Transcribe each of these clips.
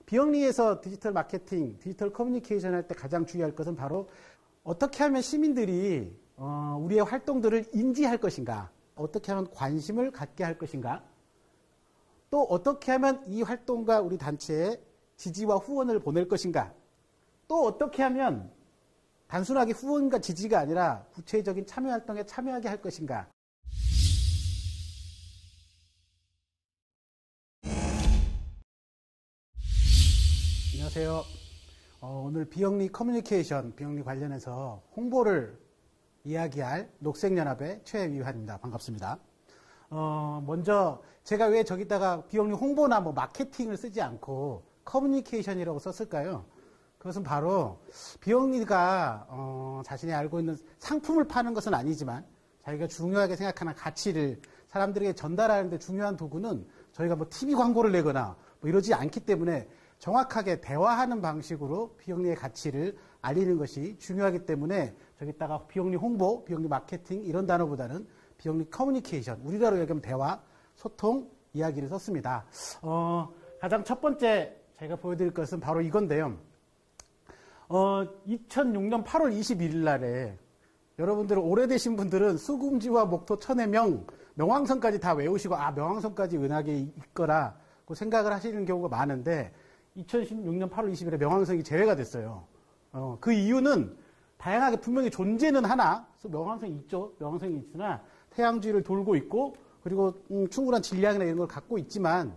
비영리에서 디지털 마케팅, 디지털 커뮤니케이션 할 때 가장 중요할 것은 바로 어떻게 하면 시민들이 우리의 활동들을 인지할 것인가, 어떻게 하면 관심을 갖게 할 것인가, 또 어떻게 하면 이 활동과 우리 단체에 지지와 후원을 보낼 것인가, 또 어떻게 하면 단순하게 후원과 지지가 아니라 구체적인 참여활동에 참여하게 할 것인가. 안녕하세요. 오늘 비영리 커뮤니케이션, 비영리 관련해서 홍보를 이야기할 녹색연합의 최위환입니다. 반갑습니다. 먼저 제가 왜 저기다가 비영리 홍보나 뭐 마케팅을 쓰지 않고 커뮤니케이션이라고 썼을까요? 그것은 바로 비영리가 자신이 알고 있는 상품을 파는 것은 아니지만 자기가 중요하게 생각하는 가치를 사람들에게 전달하는 데 중요한 도구는 저희가 뭐 TV 광고를 내거나 뭐 이러지 않기 때문에 정확하게 대화하는 방식으로 비영리의 가치를 알리는 것이 중요하기 때문에 저기다가 비영리 홍보, 비영리 마케팅 이런 단어보다는 비영리 커뮤니케이션, 우리나라로 얘기하면 대화, 소통, 이야기를 썼습니다. 가장 첫 번째 제가 보여드릴 것은 바로 이건데요. 2006년 8월 21일 날에 여러분들 오래되신 분들은 수금지와 목토 천해명, 명왕성까지 다 외우시고 명왕성까지 은하계 있거라고 생각을 하시는 경우가 많은데 2016년 8월 20일에 명왕성이 제외가 됐어요. 그 이유는 다양하게 분명히 존재는 하나, 명왕성이 있죠. 명왕성이 있으나 태양주위를 돌고 있고 그리고 충분한 질량이나 이런 걸 갖고 있지만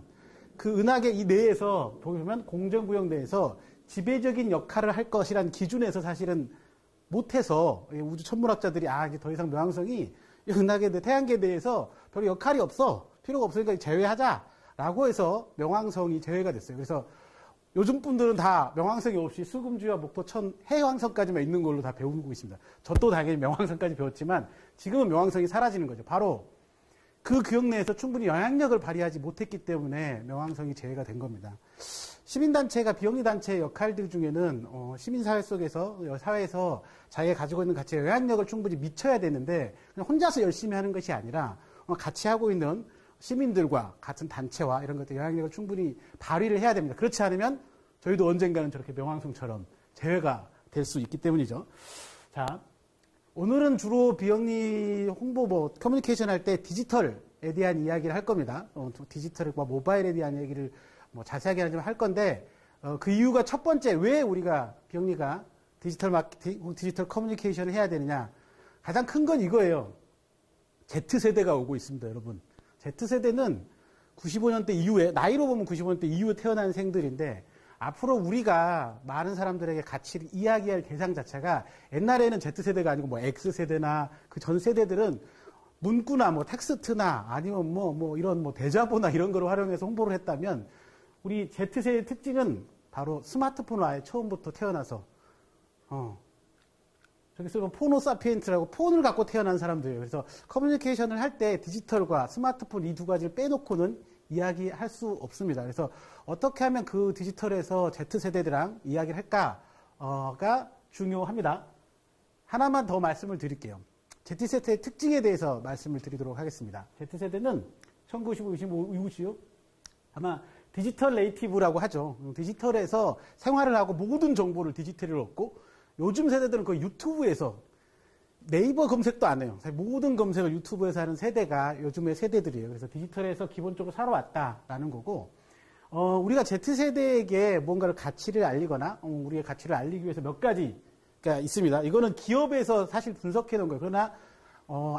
그 은하계 이 내에서 보면 공전구역 내에서 지배적인 역할을 할 것이라는 기준에서 사실은 못해서 우주 천문학자들이 이제 더 이상 명왕성이 은하계 내 태양계에 대해서 별 역할이 없어, 필요가 없으니까 제외하자라고 해서 명왕성이 제외가 됐어요. 그래서 요즘 분들은 다 명왕성이 없이 수금주와 목토 천 해왕성까지만 있는 걸로 다 배우고 있습니다. 저도 당연히 명왕성까지 배웠지만 지금은 명왕성이 사라지는 거죠. 바로 그 구역 내에서 충분히 영향력을 발휘하지 못했기 때문에 명왕성이 제외가 된 겁니다. 시민단체가 비영리단체의 역할들 중에는 시민사회 속에서 사회에서 자기가 가지고 있는 가치에 영향력을 충분히 미쳐야 되는데 그냥 혼자서 열심히 하는 것이 아니라 같이 하고 있는 시민들과 같은 단체와 이런 것들 영향력을 충분히 발휘를 해야 됩니다. 그렇지 않으면 저희도 언젠가는 저렇게 명왕성처럼 제외가 될 수 있기 때문이죠. 자, 오늘은 주로 비영리 홍보 커뮤니케이션 할 때 디지털에 대한 이야기를 할 겁니다. 디지털과 모바일에 대한 얘기를 자세하게 하지만 할 건데 그 이유가 첫 번째 왜 우리가 비영리가 디지털 마케팅, 디지털 커뮤니케이션을 해야 되느냐. 가장 큰 건 이거예요. Z세대가 오고 있습니다, 여러분. Z세대는 95년대 이후에, 나이로 보면 95년대 이후에 태어난 생들인데, 앞으로 우리가 많은 사람들에게 가치를 이야기할 대상 자체가 옛날에는 Z세대가 아니고 X세대나 그 전 세대들은 문구나 텍스트나 아니면 이런 대자보나 이런 거를 활용해서 홍보를 했다면, 우리 Z세대의 특징은 바로 스마트폰을 아예 처음부터 태어나서, 저기 쓰면 포노사피엔트라고 폰을 갖고 태어난 사람들이에요. 그래서 커뮤니케이션을 할 때 디지털과 스마트폰 이 두 가지를 빼놓고는 이야기할 수 없습니다. 그래서 어떻게 하면 그 디지털에서 Z세대들랑 이야기를 할까가 중요합니다. 하나만 더 말씀을 드릴게요. Z세대의 특징에 대해서 말씀을 드리도록 하겠습니다. Z세대는 1995 이후시요. 아마 디지털 네이티브라고 하죠. 디지털에서 생활을 하고 모든 정보를 디지털로 얻고 요즘 세대들은 그 유튜브에서 네이버 검색도 안 해요. 모든 검색을 유튜브에서 하는 세대가 요즘의 세대들이에요. 그래서 디지털에서 기본적으로 살아왔다라는 거고, 우리가 Z세대에게 뭔가를 가치를 알리거나, 우리의 가치를 알리기 위해서 몇 가지가 있습니다. 이거는 기업에서 사실 분석해 놓은 거예요. 그러나,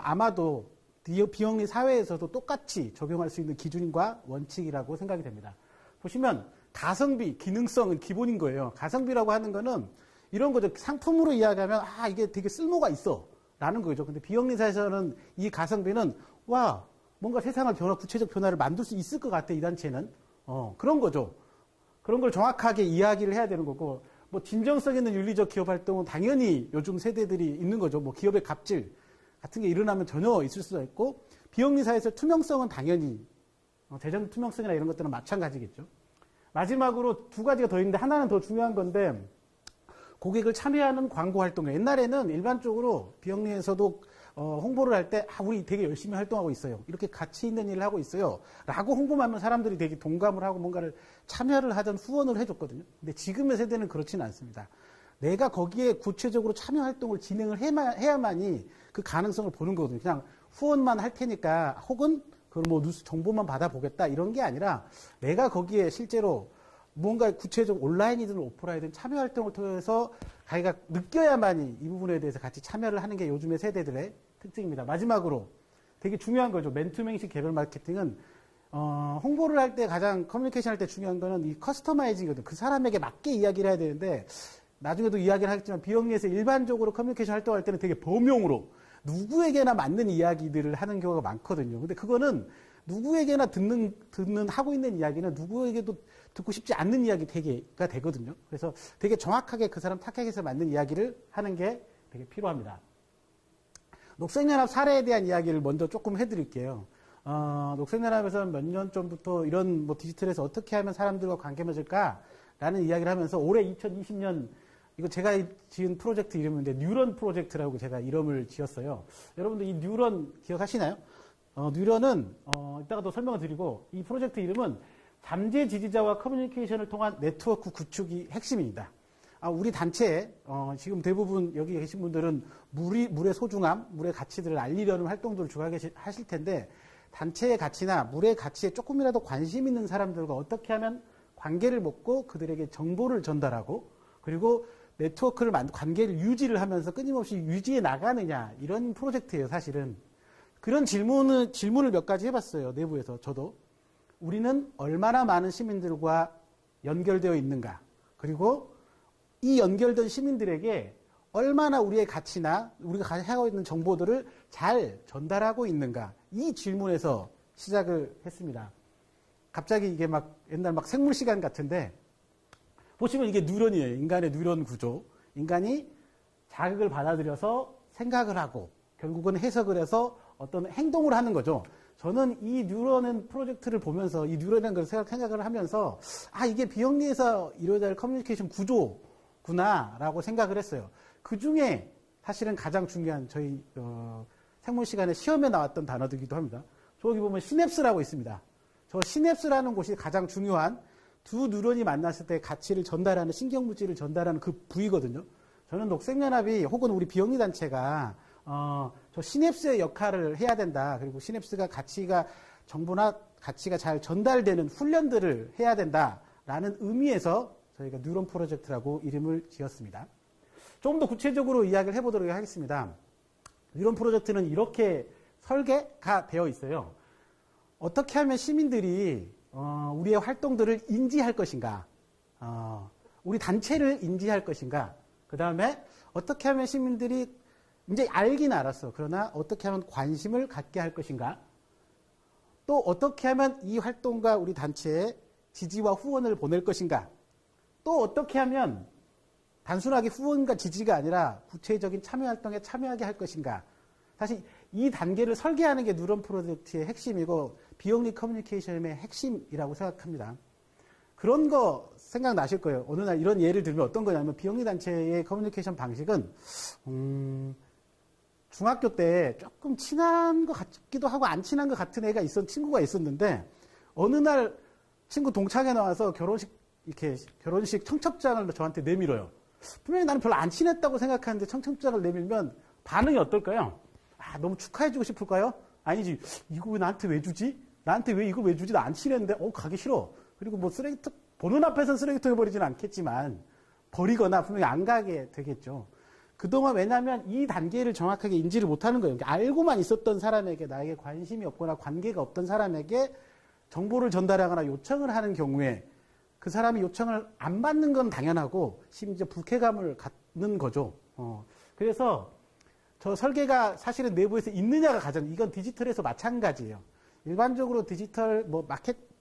아마도 비영리 사회에서도 똑같이 적용할 수 있는 기준과 원칙이라고 생각이 됩니다. 보시면, 가성비, 기능성은 기본인 거예요. 가성비라고 하는 거는 이런 거죠. 상품으로 이야기하면 이게 되게 쓸모가 있어 라는 거죠. 근데 비영리사에서는 이 가성비는 뭔가 세상을 구체적 변화를 만들 수 있을 것 같아 이 단체는 그런 거죠. 그런 걸 정확하게 이야기를 해야 되는 거고 진정성 있는 윤리적 기업 활동은 당연히 요즘 세대들이 있는 거죠. 기업의 갑질 같은 게 일어나면 전혀 있을 수가 있고 비영리사에서 투명성은 당연히 재정 투명성이나 이런 것들은 마찬가지겠죠. 마지막으로 두 가지가 더 있는데 하나는 더 중요한 건데 고객을 참여하는 광고 활동. 옛날에는 일반적으로 비영리에서도 홍보를 할 때, 우리 되게 열심히 활동하고 있어요. 이렇게 가치 있는 일을 하고 있어요. 라고 홍보만 하면 사람들이 되게 동감을 하고 뭔가를 참여를 하든 후원을 해줬거든요. 근데 지금의 세대는 그렇지는 않습니다. 내가 거기에 구체적으로 참여 활동을 진행을 해야만이 그 가능성을 보는 거거든요. 그냥 후원만 할 테니까 혹은 그걸 뭐 뉴스 정보만 받아보겠다 이런 게 아니라 내가 거기에 실제로 무언가 구체적 온라인이든 오프라인이든 참여 활동을 통해서 자기가 느껴야만이 이 부분에 대해서 같이 참여를 하는 게 요즘의 세대들의 특징입니다. 마지막으로 되게 중요한 거죠. 맨투맨식 개별 마케팅은 홍보를 할 때 가장 커뮤니케이션 할 때 중요한 거는 이 커스터마이징이거든요. 그 사람에게 맞게 이야기를 해야 되는데 나중에도 이야기를 하겠지만 비영리에서 일반적으로 커뮤니케이션 활동할 때는 되게 범용으로 누구에게나 맞는 이야기들을 하는 경우가 많거든요. 근데 그거는 누구에게나 하고 있는 이야기는 누구에게도 듣고 싶지 않는 이야기가 되거든요. 그래서 되게 정확하게 그 사람 타겟에서 맞는 이야기를 하는 게 되게 필요합니다. 녹색연합 사례에 대한 이야기를 먼저 조금 해드릴게요. 녹색연합에서는 몇 년 전부터 이런 뭐 디지털에서 어떻게 하면 사람들과 관계 맺을까라는 이야기를 하면서 올해 2020년 이거 제가 지은 프로젝트 이름인데 뉴런 프로젝트라고 제가 이름을 지었어요. 여러분들 이 뉴런 기억하시나요? 뉴런은 이따가 또 설명을 드리고 이 프로젝트 이름은 잠재 지지자와 커뮤니케이션을 통한 네트워크 구축이 핵심입니다. 우리 단체에 지금 대부분 여기 계신 분들은 물의 소중함, 물의 가치들을 알리려는 활동들을 하실 텐데 단체의 가치나 물의 가치에 조금이라도 관심 있는 사람들과 어떻게 하면 관계를 맺고 그들에게 정보를 전달하고 그리고 네트워크를 관계를 유지를 하면서 끊임없이 유지해 나가느냐 이런 프로젝트예요. 사실은 그런 질문을 몇 가지 해봤어요. 내부에서 저도 우리는 얼마나 많은 시민들과 연결되어 있는가 그리고 이 연결된 시민들에게 얼마나 우리의 가치나 우리가 하고 있는 정보들을 잘 전달하고 있는가 이 질문에서 시작을 했습니다. 갑자기 이게 막 옛날 막 생물 시간 같은데 보시면 이게 뉴런이에요. 인간의 뉴런 구조. 인간이 자극을 받아들여서 생각을 하고 결국은 해석을 해서 어떤 행동을 하는 거죠. 저는 이 뉴런은 프로젝트를 보면서 이 뉴런이라는 걸 생각을 하면서 이게 비영리에서 이루어져야 할 커뮤니케이션 구조구나라고 생각을 했어요. 그 중에 사실은 가장 중요한 저희 생물 시간에 시험에 나왔던 단어들이기도 합니다. 저기 보면 시냅스라고 있습니다. 저 시냅스라는 곳이 가장 중요한 두 뉴런이 만났을 때 가치를 전달하는 신경물질을 전달하는 그 부위거든요. 저는 녹색연합이 혹은 우리 비영리 단체가 저 시냅스의 역할을 해야 된다. 그리고 시냅스가 정보나 가치가 잘 전달되는 훈련들을 해야 된다라는 의미에서 저희가 뉴런 프로젝트라고 이름을 지었습니다. 조금 더 구체적으로 이야기를 해보도록 하겠습니다. 뉴런 프로젝트는 이렇게 설계가 되어 있어요. 어떻게 하면 시민들이 우리의 활동들을 인지할 것인가, 우리 단체를 인지할 것인가, 그 다음에 어떻게 하면 시민들이 이제 알긴 알았어. 그러나 어떻게 하면 관심을 갖게 할 것인가, 또 어떻게 하면 이 활동과 우리 단체에 지지와 후원을 보낼 것인가, 또 어떻게 하면 단순하게 후원과 지지가 아니라 구체적인 참여 활동에 참여하게 할 것인가. 사실 이 단계를 설계하는 게 뉴런 프로젝트의 핵심이고 비영리 커뮤니케이션의 핵심이라고 생각합니다. 그런 거 생각나실 거예요. 어느 날 이런 예를 들면 어떤 거냐면 비영리 단체의 커뮤니케이션 방식은 중학교 때 조금 친한 것 같기도 하고 안 친한 것 같은 친구가 있었는데 어느 날 친구 동창회 나와서 결혼식 청첩장을 저한테 내밀어요. 분명히 나는 별로 안 친했다고 생각하는데 청첩장을 내밀면 반응이 어떨까요? 너무 축하해주고 싶을까요? 아니지. 이거 왜 나한테 왜 주지? 나한테 왜 이걸 왜 주지? 나 안 친했는데, 가기 싫어. 그리고 뭐 쓰레기통, 보는 앞에서는 쓰레기통에 버리지는 않겠지만, 버리거나 분명히 안 가게 되겠죠. 그동안 왜냐면 이 단계를 정확하게 인지를 못하는 거예요. 알고만 있었던 사람에게 나에게 관심이 없거나 관계가 없던 사람에게 정보를 전달하거나 요청을 하는 경우에 그 사람이 요청을 안 받는 건 당연하고 심지어 불쾌감을 갖는 거죠. 그래서 저 설계가 사실은 내부에서 있느냐가 이건 디지털에서 마찬가지예요. 일반적으로 디지털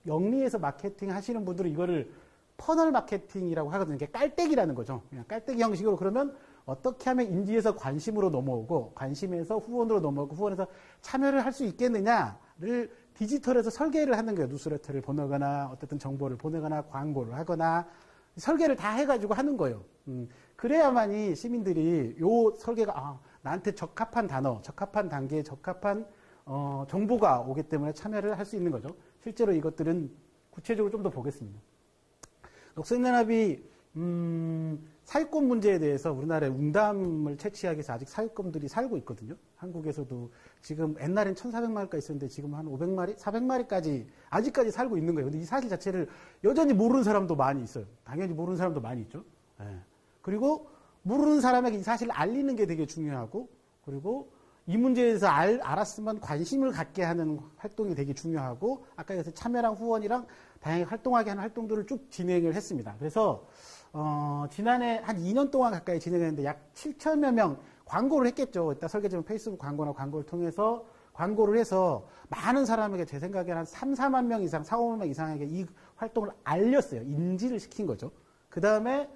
영리에서 마케팅 하시는 분들은 이거를 퍼널 마케팅이라고 하거든요. 이게 깔때기라는 거죠. 그냥 깔때기 형식으로 그러면 어떻게 하면 인지에서 관심으로 넘어오고 관심에서 후원으로 넘어오고 후원에서 참여를 할 수 있겠느냐를 디지털에서 설계를 하는 거예요. 뉴스레터를 보내거나 어쨌든 정보를 보내거나 광고를 하거나 설계를 다 해가지고 하는 거예요. 그래야만이 시민들이 요 설계가 나한테 적합한 단어, 적합한 단계에 적합한 정보가 오기 때문에 참여를 할 수 있는 거죠. 실제로 이것들은 구체적으로 좀 더 보겠습니다. 녹색연합이 사유권 문제에 대해서 우리나라에 웅담을 채취하기 위해서 아직 사유권들이 살고 있거든요. 한국에서도 지금 옛날엔 1,400마리가 있었는데 지금 한 500마리, 400마리까지 아직까지 살고 있는 거예요. 근데 이 사실 자체를 여전히 모르는 사람도 많이 있어요. 당연히 모르는 사람도 많이 있죠. 예. 그리고 모르는 사람에게 이 사실을 알리는 게 되게 중요하고, 그리고 이 문제에 대해서 알았으면 관심을 갖게 하는 활동이 되게 중요하고, 아까 그래서 참여랑 후원이랑 다양하게 활동하게 하는 활동들을 쭉 진행을 했습니다. 그래서 지난해 한 2년 동안 가까이 진행했는데 약 7천여 명 광고를 했겠죠. 이따 설계지면 페이스북 광고나 광고를 통해서 광고를 해서 많은 사람에게 제 생각에 한 3, 4만 명 이상, 4, 5만 명 이상에게 이 활동을 알렸어요. 인지를 시킨 거죠. 그 다음에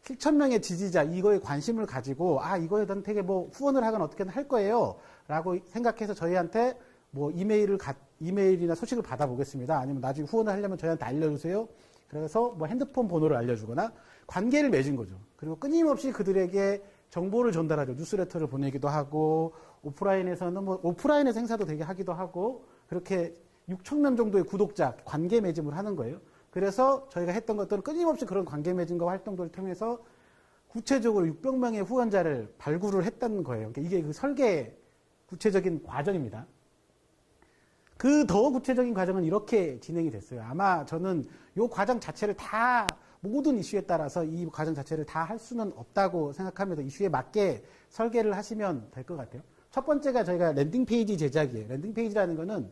7천 명의 지지자, 이거에 관심을 가지고, 이거에 난 되게 뭐 후원을 하거나 어떻게든 할 거예요. 라고 생각해서 저희한테 뭐 이메일이나 소식을 받아보겠습니다. 아니면 나중에 후원을 하려면 저희한테 알려주세요. 그래서 뭐 핸드폰 번호를 알려주거나 관계를 맺은 거죠. 그리고 끊임없이 그들에게 정보를 전달하죠. 뉴스레터를 보내기도 하고, 오프라인에서는 뭐 오프라인에서 행사도 되게 하기도 하고, 그렇게 6천 명 정도의 구독자 관계 맺음을 하는 거예요. 그래서 저희가 했던 것들은 끊임없이 그런 관계 맺음과 활동들을 통해서 구체적으로 600명의 후원자를 발굴을 했다는 거예요. 그러니까 이게 그 설계 구체적인 과정입니다. 그 더 구체적인 과정은 이렇게 진행이 됐어요. 아마 저는 이 과정 자체를 다 모든 이슈에 따라서 이 과정 자체를 다 할 수는 없다고 생각합니다. 이슈에 맞게 설계를 하시면 될 것 같아요. 첫 번째가 저희가 랜딩 페이지 제작이에요. 랜딩 페이지라는 거는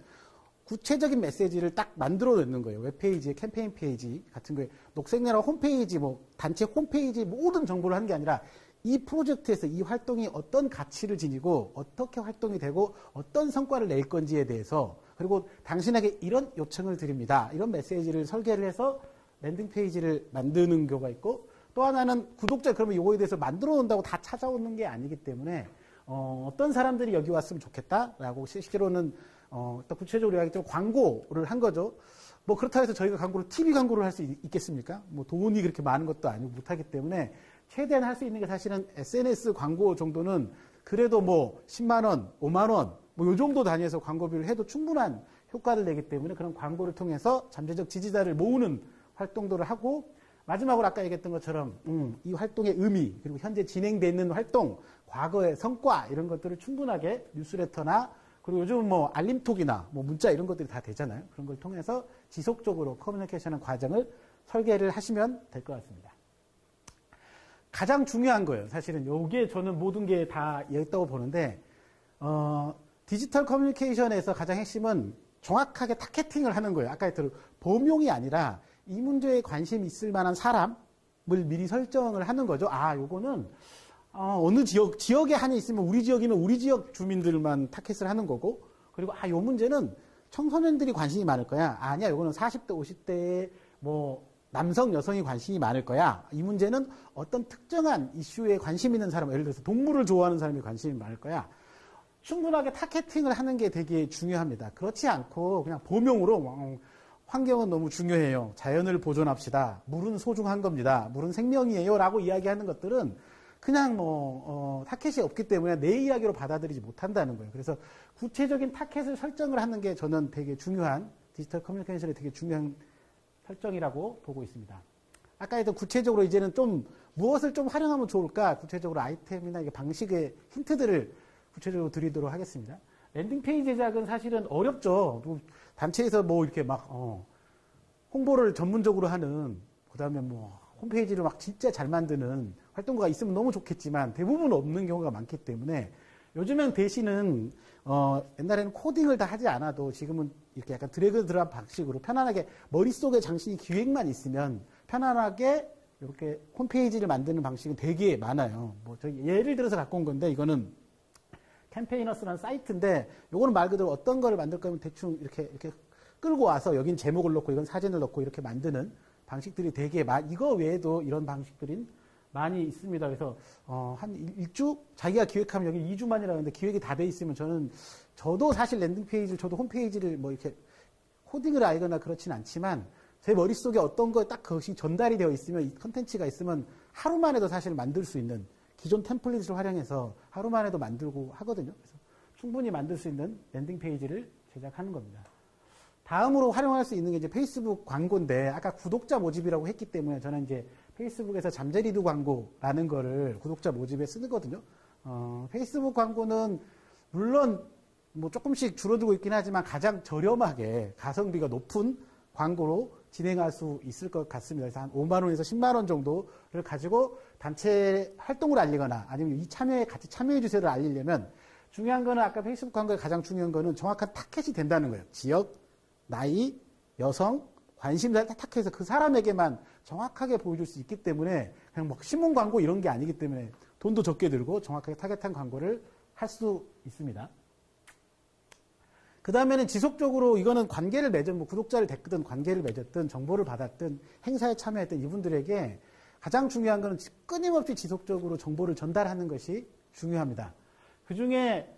구체적인 메시지를 딱 만들어 놓는 거예요. 웹페이지, 캠페인 페이지 같은 거에 녹색연합 홈페이지, 뭐 단체 홈페이지 모든 정보를 하는 게 아니라 이 프로젝트에서 이 활동이 어떤 가치를 지니고 어떻게 활동이 되고 어떤 성과를 낼 건지에 대해서, 그리고 당신에게 이런 요청을 드립니다. 이런 메시지를 설계를 해서 랜딩 페이지를 만드는 경우가 있고, 또 하나는 구독자, 그러면 이거에 대해서 만들어 놓는다고 다 찾아오는 게 아니기 때문에 어떤 사람들이 여기 왔으면 좋겠다라고 실제로는 또 구체적으로 이야기했지만 광고를 한 거죠. 뭐 그렇다고 해서 저희가 TV 광고를 할 수 있겠습니까? 뭐 돈이 그렇게 많은 것도 아니고 못하기 때문에 최대한 할 수 있는 게 사실은 SNS 광고 정도는 그래도 뭐 10만 원, 5만 원, 뭐 요 정도 단위에서 광고비를 해도 충분한 효과를 내기 때문에 그런 광고를 통해서 잠재적 지지자를 모으는 활동들을 하고, 마지막으로 아까 얘기했던 것처럼 이 활동의 의미, 그리고 현재 진행되어 있는 활동, 과거의 성과 이런 것들을 충분하게 뉴스레터나, 그리고 요즘은 뭐 알림톡이나 뭐 문자 이런 것들이 다 되잖아요. 그런 걸 통해서 지속적으로 커뮤니케이션의 과정을 설계를 하시면 될 것 같습니다. 가장 중요한 거예요. 사실은 이게 저는 모든 게 다 있다고 보는데, 디지털 커뮤니케이션에서 가장 핵심은 정확하게 타겟팅을 하는 거예요. 아까 했던 범용이 아니라 이 문제에 관심이 있을 만한 사람을 미리 설정을 하는 거죠. 요거는 어느 지역에 한이 있으면 우리 지역이면 우리 지역 주민들만 타겟을 하는 거고, 그리고 요 문제는 청소년들이 관심이 많을 거야. 아니야, 요거는 40대, 50대의 뭐 남성, 여성이 관심이 많을 거야. 이 문제는 어떤 특정한 이슈에 관심 있는 사람, 예를 들어서 동물을 좋아하는 사람이 관심이 많을 거야. 충분하게 타겟팅을 하는 게 되게 중요합니다. 그렇지 않고 그냥 범용으로 환경은 너무 중요해요. 자연을 보존합시다. 물은 소중한 겁니다. 물은 생명이에요. 라고 이야기하는 것들은 그냥 타켓이 없기 때문에 내 이야기로 받아들이지 못한다는 거예요. 그래서 구체적인 타켓을 설정을 하는 게 저는 되게 중요한, 디지털 커뮤니케이션의 되게 중요한 설정이라고 보고 있습니다. 아까 했던 구체적으로 이제는 좀 무엇을 좀 활용하면 좋을까? 구체적으로 아이템이나 방식의 힌트들을 구체적으로 드리도록 하겠습니다. 랜딩 페이지 제작은 사실은 어렵죠. 단체에서 뭐 이렇게 막 홍보를 전문적으로 하는, 그다음에 뭐 홈페이지를 막 진짜 잘 만드는 활동가가 있으면 너무 좋겠지만 대부분 없는 경우가 많기 때문에 요즘엔 대신은 옛날에는 코딩을 다 하지 않아도 지금은 이렇게 약간 드래그 드랍 방식으로 편안하게 머릿속에 장식이 기획만 있으면 편안하게 이렇게 홈페이지를 만드는 방식은 되게 많아요. 뭐 저기 예를 들어서 갖고 온 건데, 이거는 캠페이너스라는 사이트인데, 요거는 말 그대로 어떤 거를 만들 거면 대충 이렇게 끌고 와서 여긴 제목을 넣고 이건 사진을 넣고 이렇게 만드는 방식들이 되게 이거 외에도 이런 방식들이 많이 있습니다. 그래서 한 1주 자기가 기획하면 여기 2주만이라고 하는데 기획이 다 돼 있으면 저도 사실 랜딩 페이지를, 저도 홈페이지를 뭐 이렇게 코딩을 알거나 그렇진 않지만 제 머릿속에 어떤 거에 딱 그것이 전달이 되어 있으면, 이 컨텐츠가 있으면 하루만 해도 사실 만들 수 있는 기존 템플릿을 활용해서 하루 만에도 만들고 하거든요. 그래서 충분히 만들 수 있는 랜딩 페이지를 제작하는 겁니다. 다음으로 활용할 수 있는 게 이제 페이스북 광고인데, 아까 구독자 모집이라고 했기 때문에 저는 이제 페이스북에서 잠재리드 광고라는 거를 구독자 모집에 쓰거든요. 페이스북 광고는 물론 뭐 조금씩 줄어들고 있긴 하지만 가장 저렴하게 가성비가 높은 광고로 진행할 수 있을 것 같습니다. 그래서 한 5만 원에서 10만 원 정도를 가지고 단체 활동을 알리거나 아니면 이 참여에 같이 참여해 주세요를 알리려면 중요한 거는 아까 페이스북 광고의 가장 중요한 거는 정확한 타겟이 된다는 거예요. 지역, 나이, 여성, 관심사를 타겟해서 그 사람에게만 정확하게 보여줄 수 있기 때문에 그냥 뭐 신문 광고 이런 게 아니기 때문에 돈도 적게 들고 정확하게 타겟한 광고를 할 수 있습니다. 그 다음에는 지속적으로 이거는 관계를 맺은 뭐 구독자를 됐든 관계를 맺었든 정보를 받았든 행사에 참여했던 이분들에게 가장 중요한 것은 끊임없이 지속적으로 정보를 전달하는 것이 중요합니다. 그 중에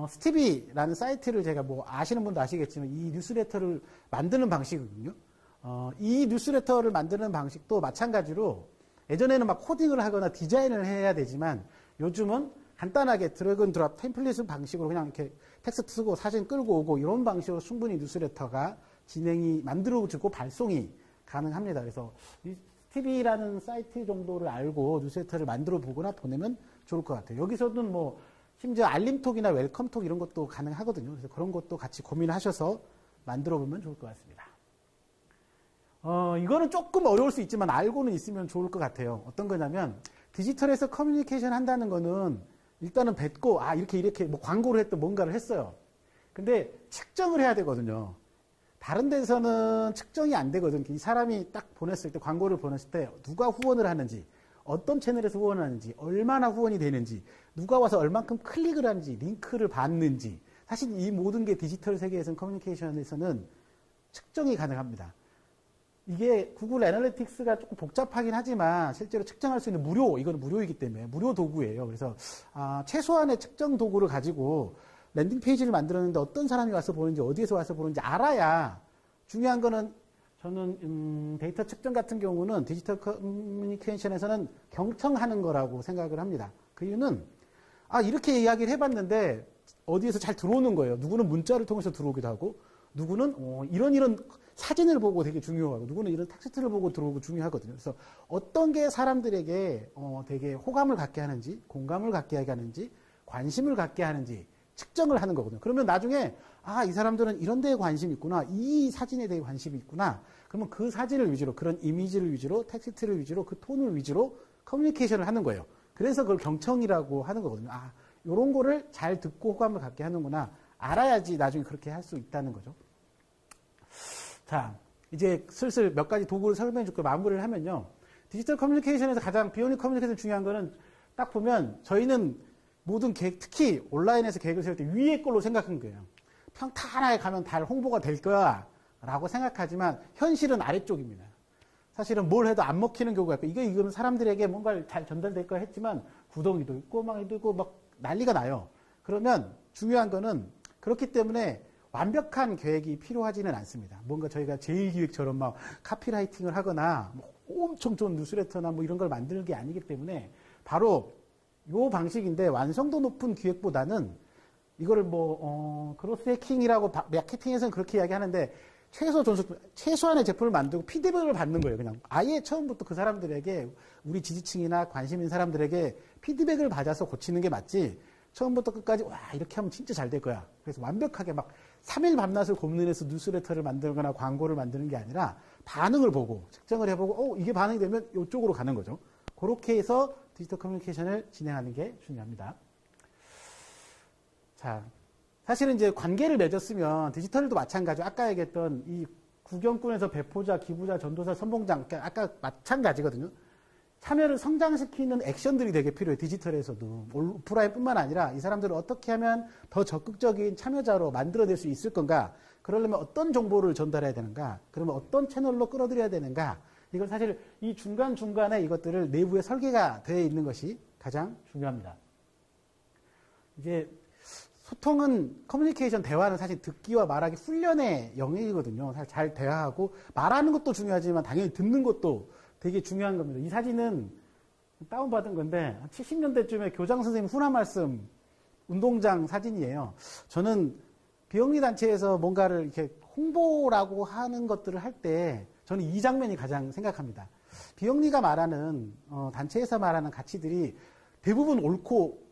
스티비라는 사이트를 제가 뭐 아시는 분도 아시겠지만 이 뉴스레터를 만드는 방식이거든요. 이 뉴스레터를 만드는 방식도 마찬가지로 예전에는 막 코딩을 하거나 디자인을 해야 되지만 요즘은 간단하게 드래그 앤 드롭 템플릿 방식으로 그냥 이렇게 텍스트 쓰고 사진 끌고 오고 이런 방식으로 충분히 뉴스레터가 만들어지고 발송이 가능합니다. 그래서 이 스티비라는 사이트 정도를 알고 뉴스레터를 만들어 보거나 보내면 좋을 것 같아요. 여기서는 뭐 심지어 알림톡이나 웰컴톡 이런 것도 가능하거든요. 그래서 그런 것도 같이 고민하셔서 만들어 보면 좋을 것 같습니다. 이거는 조금 어려울 수 있지만 알고는 있으면 좋을 것 같아요. 어떤 거냐면 디지털에서 커뮤니케이션 한다는 거는 일단은 뱉고 이렇게 뭐 광고를 했던 뭔가를 했어요. 근데 측정을 해야 되거든요. 다른 데서는 측정이 안 되거든요. 이 사람이 딱 보냈을 때 광고를 보냈을 때 누가 후원을 하는지 어떤 채널에서 후원을 하는지 얼마나 후원이 되는지 누가 와서 얼만큼 클릭을 하는지 링크를 받는지 사실 이 모든 게 디지털 세계에서는 커뮤니케이션에서는 측정이 가능합니다. 이게 구글 애널리틱스가 조금 복잡하긴 하지만 실제로 측정할 수 있는 이건 무료이기 때문에 무료 도구예요. 그래서 최소한의 측정 도구를 가지고 랜딩 페이지를 만들었는데 어떤 사람이 와서 보는지 어디에서 와서 보는지 알아야 중요한 거는 저는 데이터 측정 같은 경우는 디지털 커뮤니케이션에서는 경청하는 거라고 생각을 합니다. 그 이유는 이렇게 이야기를 해봤는데 어디에서 잘 들어오는 거예요. 누구는 문자를 통해서 들어오기도 하고 누구는 이런 사진을 보고 되게 중요하고 누구는 이런 텍스트를 보고 들어오고 중요하거든요. 그래서 어떤 게 사람들에게 되게 호감을 갖게 하는지 공감을 갖게 하는지 관심을 갖게 하는지 측정을 하는 거거든요. 그러면 나중에 이 사람들은 이런 데에 관심이 있구나. 이 사진에 대해 관심이 있구나. 그러면 그 사진을 위주로 그런 이미지를 위주로 텍스트를 위주로 그 톤을 위주로 커뮤니케이션을 하는 거예요. 그래서 그걸 경청이라고 하는 거거든요. 이런 거를 잘 듣고 호감을 갖게 하는구나. 알아야지 나중에 그렇게 할 수 있다는 거죠. 자, 이제 슬슬 몇 가지 도구를 설명해 줄게요. 마무리를 하면요. 디지털 커뮤니케이션에서 가장 비오닉 커뮤니케이션 중요한 거는 딱 보면 저희는 모든 계획, 특히 온라인에서 계획을 세울 때 위의 걸로 생각한 거예요. 평탄하게 가면 다 홍보가 될 거야 라고 생각하지만 현실은 아래쪽입니다. 사실은 뭘 해도 안 먹히는 경우가 있고 이거는 사람들에게 뭔가 잘 전달될 거야 했지만 구덩이도 있고 막 난리가 나요. 그러면 중요한 거는 그렇기 때문에 완벽한 계획이 필요하지는 않습니다. 뭔가 저희가 제1기획처럼 막 카피라이팅을 하거나 뭐 엄청 좋은 뉴스레터나 뭐 이런 걸 만드는 게 아니기 때문에 바로 요 방식인데 완성도 높은 기획보다는 이거를 그로스 해킹이라고 마케팅에서는 그렇게 이야기하는데 최소한의 제품을 만들고 피드백을 받는 거예요. 그냥 아예 처음부터 그 사람들에게 우리 지지층이나 관심 있는 사람들에게 피드백을 받아서 고치는 게 맞지 처음부터 끝까지 이렇게 하면 진짜 잘 될 거야. 그래서 완벽하게 막 3일 밤낮을 고민해서 뉴스레터를 만들거나 광고를 만드는 게 아니라 반응을 보고 측정을 해보고 이게 반응이 되면 이쪽으로 가는 거죠. 그렇게 해서 디지털 커뮤니케이션을 진행하는 게 중요합니다. 자, 사실은 이제 관계를 맺었으면 디지털도 마찬가지로 아까 얘기했던 이 구경꾼에서 배포자, 기부자, 전도사, 선봉장 아까 마찬가지거든요. 참여를 성장시키는 액션들이 되게 필요해요. 디지털에서도. 오프라인뿐만 아니라 이 사람들을 어떻게 하면 더 적극적인 참여자로 만들어낼 수 있을 건가? 그러려면 어떤 정보를 전달해야 되는가? 그러면 어떤 채널로 끌어들여야 되는가? 이건 사실 이 중간중간에 이것들을 내부에 설계가 되어 있는 것이 가장 중요합니다. 이제 소통은 커뮤니케이션 대화는 사실 듣기와 말하기 훈련의 영역이거든요. 사실 잘 대화하고 말하는 것도 중요하지만 당연히 듣는 것도 되게 중요한 겁니다. 이 사진은 다운받은 건데 70년대쯤에 교장 선생님 훈화 말씀 운동장 사진이에요. 저는 비영리 단체에서 뭔가를 이렇게 홍보라고 하는 것들을 할 때 저는 이 장면이 가장 생각합니다. 비영리가 말하는 단체에서 말하는 가치들이 대부분 옳고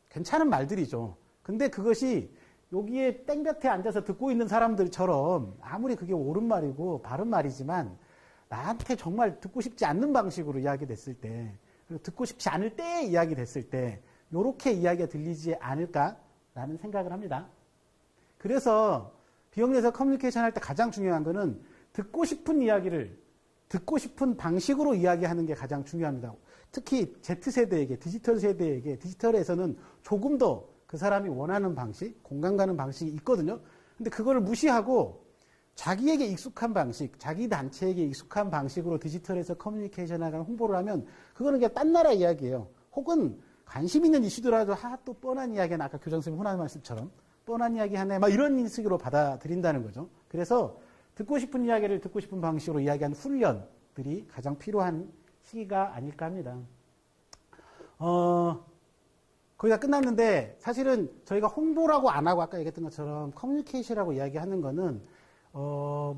괜찮은 말들이죠. 근데 그것이 여기에 땡볕에 앉아서 듣고 있는 사람들처럼 아무리 그게 옳은 말이고 바른 말이지만 나한테 정말 듣고 싶지 않는 방식으로 이야기됐을 때, 그리고 듣고 싶지 않을 때 이야기됐을 때 이렇게 이야기가 들리지 않을까라는 생각을 합니다. 그래서 비영리에서 커뮤니케이션 할 때 가장 중요한 거는 듣고 싶은 이야기를 듣고 싶은 방식으로 이야기하는 게 가장 중요합니다. 특히 Z세대에게, 디지털 세대에게, 디지털에서는 조금 더 그 사람이 원하는 방식, 공감 가는 방식이 있거든요. 근데 그거를 무시하고 자기에게 익숙한 방식, 자기 단체에게 익숙한 방식으로 디지털에서 커뮤니케이션하거나 홍보를 하면 그거는 그냥 딴 나라 이야기예요. 혹은 관심 있는 이슈더라도 또 뻔한 이야기는 아까 교장선생님 훈화 말씀처럼 뻔한 이야기 하네, 막 이런 인식으로 받아들인다는 거죠. 그래서 듣고 싶은 이야기를 듣고 싶은 방식으로 이야기하는 훈련들이 가장 필요한 시기가 아닐까 합니다. 거의 다 끝났는데 사실은 저희가 홍보라고 안 하고 아까 얘기했던 것처럼 커뮤니케이션이라고 이야기하는 거는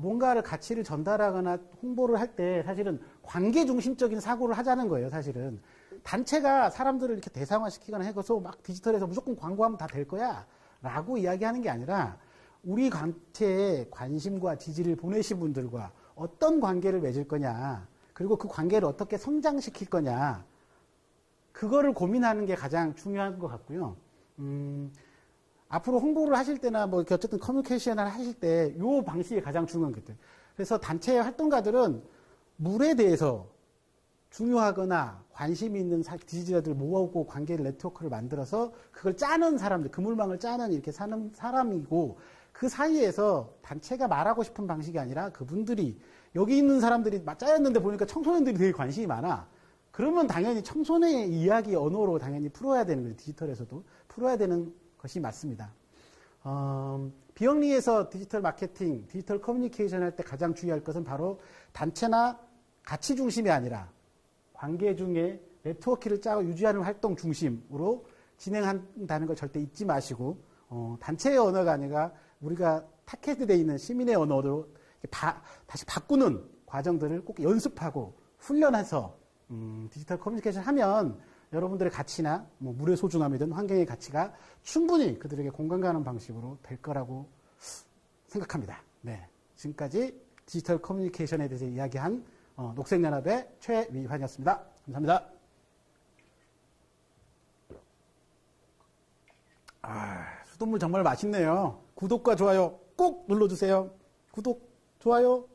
뭔가를 가치를 전달하거나 홍보를 할 때 사실은 관계 중심적인 사고를 하자는 거예요. 사실은 단체가 사람들을 이렇게 대상화시키거나 해서 막 디지털에서 무조건 광고하면 다 될 거야 라고 이야기하는 게 아니라 우리 단체에 관심과 지지를 보내신 분들과 어떤 관계를 맺을 거냐, 그리고 그 관계를 어떻게 성장시킬 거냐, 그거를 고민하는 게 가장 중요한 것 같고요. 앞으로 홍보를 하실 때나 뭐 이렇게 어쨌든 커뮤니케이션을 하실 때 이 방식이 가장 중요한 것 같아요. 그래서 단체 활동가들은 물에 대해서 중요하거나 관심이 있는 지지자들 모아오고 관계를 네트워크를 만들어서 그걸 짜는 사람들, 그물망을 짜는 이렇게 사는 사람이고, 그 사이에서 단체가 말하고 싶은 방식이 아니라 그분들이 여기 있는 사람들이 짜였는데 보니까 청소년들이 되게 관심이 많아. 그러면 당연히 청소년의 이야기 언어로 당연히 풀어야 되는 거예요. 디지털에서도 풀어야 되는 것이 맞습니다. 비영리에서 디지털 마케팅, 디지털 커뮤니케이션 할 때 가장 주의할 것은 바로 단체나 가치 중심이 아니라 관계 중에 네트워크를 짜고 유지하는 활동 중심으로 진행한다는 걸 절대 잊지 마시고, 단체의 언어가 아니라 우리가 타겟되어 있는 시민의 언어로 다시 바꾸는 과정들을 꼭 연습하고 훈련해서 디지털 커뮤니케이션 하면 여러분들의 가치나 뭐 물의 소중함이든 환경의 가치가 충분히 그들에게 공감 가는 방식으로 될 거라고 생각합니다. 네, 지금까지 디지털 커뮤니케이션에 대해서 이야기한 녹색연합의 최미환이었습니다. 감사합니다. 수돗물 정말 맛있네요. 구독과 좋아요 꼭 눌러주세요. 구독, 좋아요